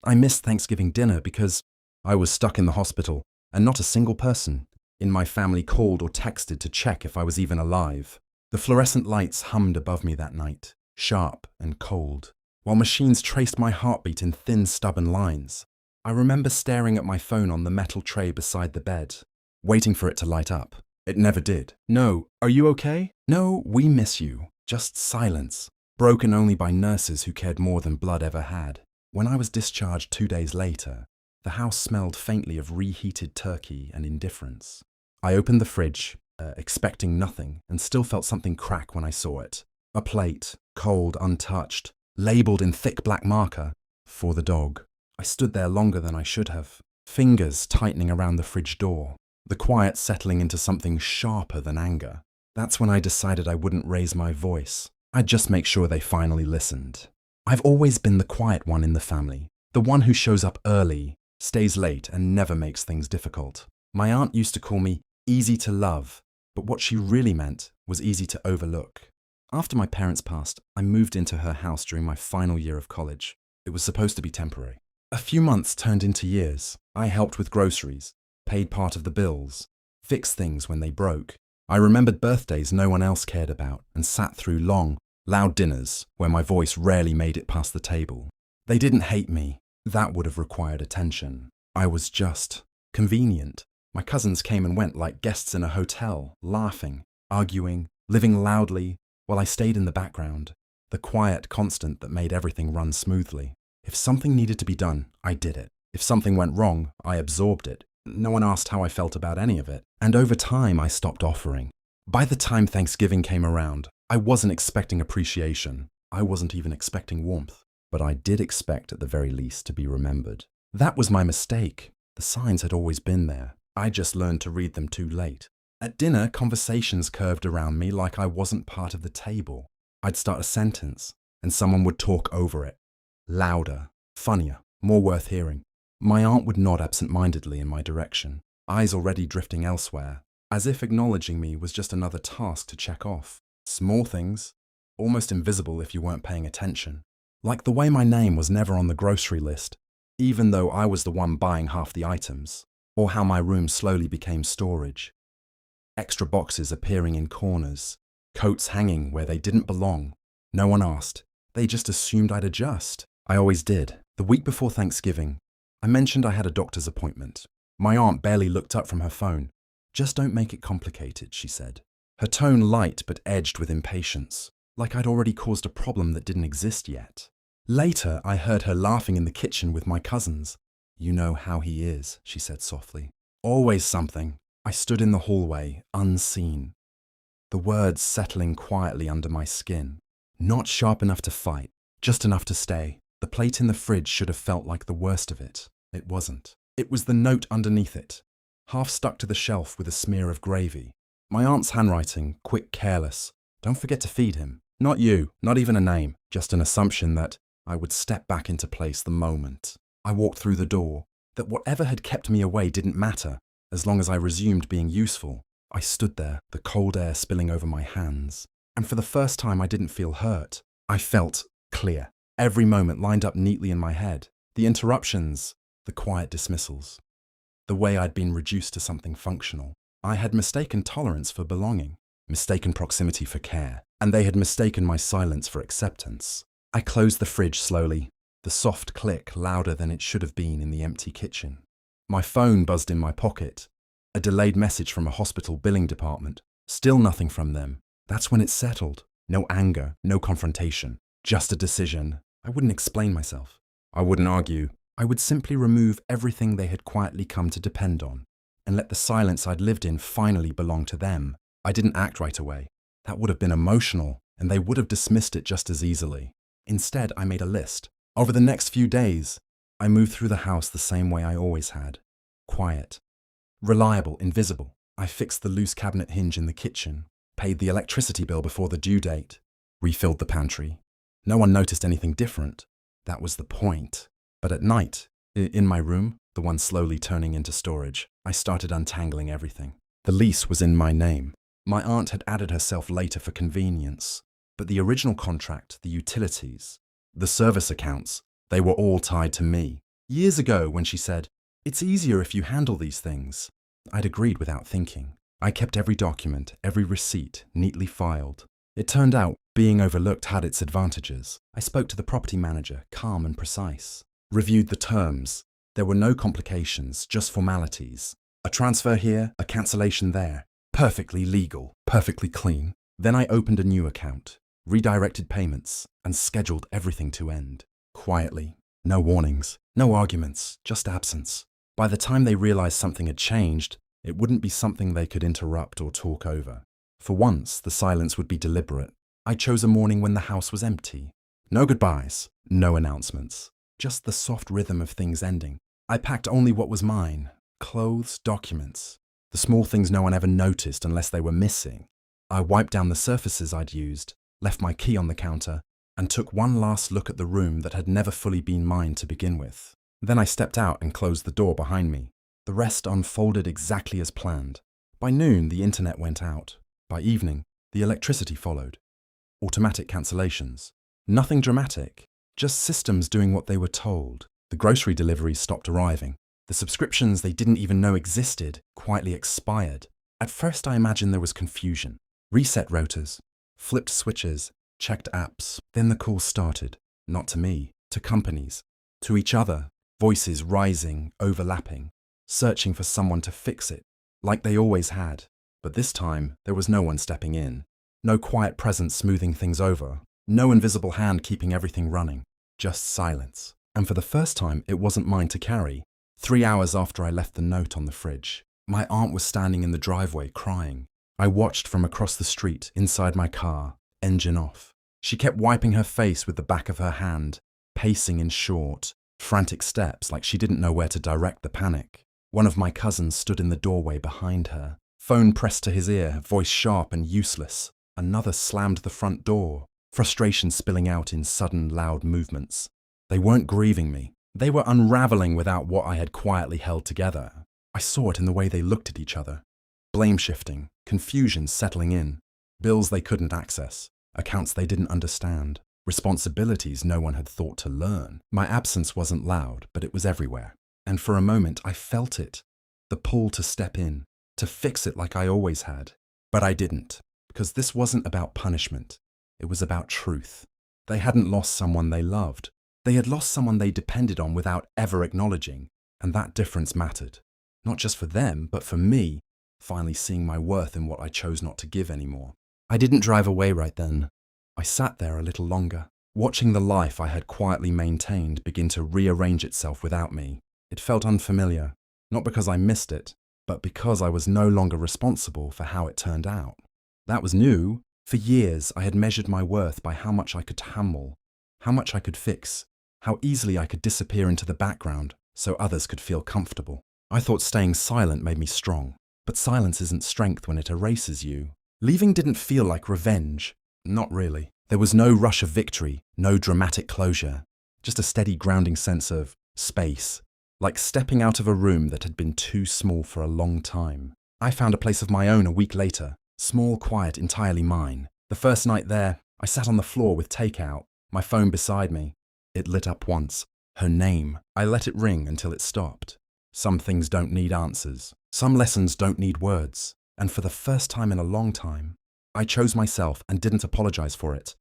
I missed Thanksgiving dinner because I was stuck in the hospital, and not a single person in my family called or texted to check if I was even alive. The fluorescent lights hummed above me that night, sharp and cold, while machines traced my heartbeat in thin, stubborn lines. I remember staring at my phone on the metal tray beside the bed, waiting for it to light up. It never did. No, are you okay? No, we miss you. Just silence, broken only by nurses who cared more than blood ever had. When I was discharged 2 days later, the house smelled faintly of reheated turkey and indifference. I opened the fridge, expecting nothing, and still felt something crack when I saw it. A plate, cold, untouched, labelled in thick black marker, "For the dog." I stood there longer than I should have, fingers tightening around the fridge door, the quiet settling into something sharper than anger. That's when I decided I wouldn't raise my voice. I'd just make sure they finally listened. I've always been the quiet one in the family, the one who shows up early, stays late, and never makes things difficult. My aunt used to call me easy to love, but what she really meant was easy to overlook. After my parents passed, I moved into her house during my final year of college. It was supposed to be temporary. A few months turned into years. I helped with groceries, paid part of the bills, fixed things when they broke. I remembered birthdays no one else cared about and sat through long, loud dinners where my voice rarely made it past the table. They didn't hate me. That would have required attention. I was just convenient. My cousins came and went like guests in a hotel, laughing, arguing, living loudly, while I stayed in the background, the quiet constant that made everything run smoothly. If something needed to be done, I did it. If something went wrong, I absorbed it. No one asked how I felt about any of it. And over time, I stopped offering. By the time Thanksgiving came around, I wasn't expecting appreciation. I wasn't even expecting warmth. But I did expect, at the very least, to be remembered. That was my mistake. The signs had always been there. I just learned to read them too late. At dinner, conversations curved around me like I wasn't part of the table. I'd start a sentence, and someone would talk over it. Louder, funnier, more worth hearing. My aunt would nod absent-mindedly in my direction, eyes already drifting elsewhere, as if acknowledging me was just another task to check off. Small things, almost invisible if you weren't paying attention. Like the way my name was never on the grocery list, even though I was the one buying half the items, or how my room slowly became storage. Extra boxes appearing in corners, coats hanging where they didn't belong. No one asked. They just assumed I'd adjust. I always did. The week before Thanksgiving, I mentioned I had a doctor's appointment. My aunt barely looked up from her phone. "Just don't make it complicated," she said. Her tone light but edged with impatience, like I'd already caused a problem that didn't exist yet. Later, I heard her laughing in the kitchen with my cousins. "You know how he is," she said softly. "Always something." I stood in the hallway, unseen, the words settling quietly under my skin. Not sharp enough to fight, just enough to stay. The plate in the fridge should have felt like the worst of it. It wasn't. It was the note underneath it, half stuck to the shelf with a smear of gravy. My aunt's handwriting, quick, careless. "Don't forget to feed him." Not you, not even a name, just an assumption that I would step back into place the moment I walked through the door, that whatever had kept me away didn't matter, as long as I resumed being useful. I stood there, the cold air spilling over my hands, and for the first time I didn't feel hurt. I felt clear. Every moment lined up neatly in my head. The interruptions, the quiet dismissals, the way I'd been reduced to something functional. I had mistaken tolerance for belonging, mistaken proximity for care, and they had mistaken my silence for acceptance. I closed the fridge slowly, the soft click louder than it should have been in the empty kitchen. My phone buzzed in my pocket, a delayed message from a hospital billing department. Still nothing from them. That's when it settled. No anger, no confrontation, just a decision. I wouldn't explain myself. I wouldn't argue. I would simply remove everything they had quietly come to depend on, and let the silence I'd lived in finally belong to them. I didn't act right away. That would have been emotional, and they would have dismissed it just as easily. Instead, I made a list. Over the next few days, I moved through the house the same way I always had. Quiet. Reliable, invisible. I fixed the loose cabinet hinge in the kitchen, paid the electricity bill before the due date, refilled the pantry. No one noticed anything different. That was the point. But at night, in my room, the one slowly turning into storage, I started untangling everything. The lease was in my name. My aunt had added herself later for convenience. But the original contract, the utilities, the service accounts, they were all tied to me. Years ago, when she said, "It's easier if you handle these things," I'd agreed without thinking. I kept every document, every receipt, neatly filed. It turned out being overlooked had its advantages. I spoke to the property manager, calm and precise. Reviewed the terms. There were no complications, just formalities. A transfer here, a cancellation there. Perfectly legal, perfectly clean. Then I opened a new account, redirected payments, and scheduled everything to end. Quietly. No warnings, no arguments, just absence. By the time they realized something had changed, it wouldn't be something they could interrupt or talk over. For once, the silence would be deliberate. I chose a morning when the house was empty. No goodbyes, no announcements. Just the soft rhythm of things ending. I packed only what was mine. Clothes, documents. The small things no one ever noticed unless they were missing. I wiped down the surfaces I'd used, left my key on the counter, and took one last look at the room that had never fully been mine to begin with. Then I stepped out and closed the door behind me. The rest unfolded exactly as planned. By noon, the internet went out. By evening, the electricity followed. Automatic cancellations. Nothing dramatic, just systems doing what they were told. The grocery deliveries stopped arriving. The subscriptions they didn't even know existed quietly expired. At first I imagined there was confusion. Reset rotors, flipped switches, checked apps. Then the calls started. Not to me, to companies, to each other. Voices rising, overlapping, searching for someone to fix it, like they always had. But this time, there was no one stepping in. No quiet presence smoothing things over. No invisible hand keeping everything running. Just silence. And for the first time, it wasn't mine to carry. 3 hours after I left the note on the fridge, my aunt was standing in the driveway crying. I watched from across the street, inside my car, engine off. She kept wiping her face with the back of her hand, pacing in short, frantic steps like she didn't know where to direct the panic. One of my cousins stood in the doorway behind her, phone pressed to his ear, voice sharp and useless. Another slammed the front door, frustration spilling out in sudden, loud movements. They weren't grieving me. They were unraveling without what I had quietly held together. I saw it in the way they looked at each other. Blame shifting, confusion settling in, bills they couldn't access, accounts they didn't understand, responsibilities no one had thought to learn. My absence wasn't loud, but it was everywhere. And for a moment I felt it, the pull to step in, to fix it like I always had. But I didn't, because this wasn't about punishment. It was about truth. They hadn't lost someone they loved. They had lost someone they depended on without ever acknowledging, and that difference mattered. Not just for them, but for me, finally seeing my worth in what I chose not to give anymore. I didn't drive away right then. I sat there a little longer, watching the life I had quietly maintained begin to rearrange itself without me. It felt unfamiliar, not because I missed it, but because I was no longer responsible for how it turned out. That was new. For years, I had measured my worth by how much I could handle, how much I could fix, how easily I could disappear into the background so others could feel comfortable. I thought staying silent made me strong, but silence isn't strength when it erases you. Leaving didn't feel like revenge. Not really. There was no rush of victory, no dramatic closure, just a steady grounding sense of space, like stepping out of a room that had been too small for a long time. I found a place of my own a week later, small, quiet, entirely mine. The first night there, I sat on the floor with takeout, my phone beside me. It lit up once. Her name. I let it ring until it stopped. Some things don't need answers. Some lessons don't need words. And for the first time in a long time, I chose myself and didn't apologize for it.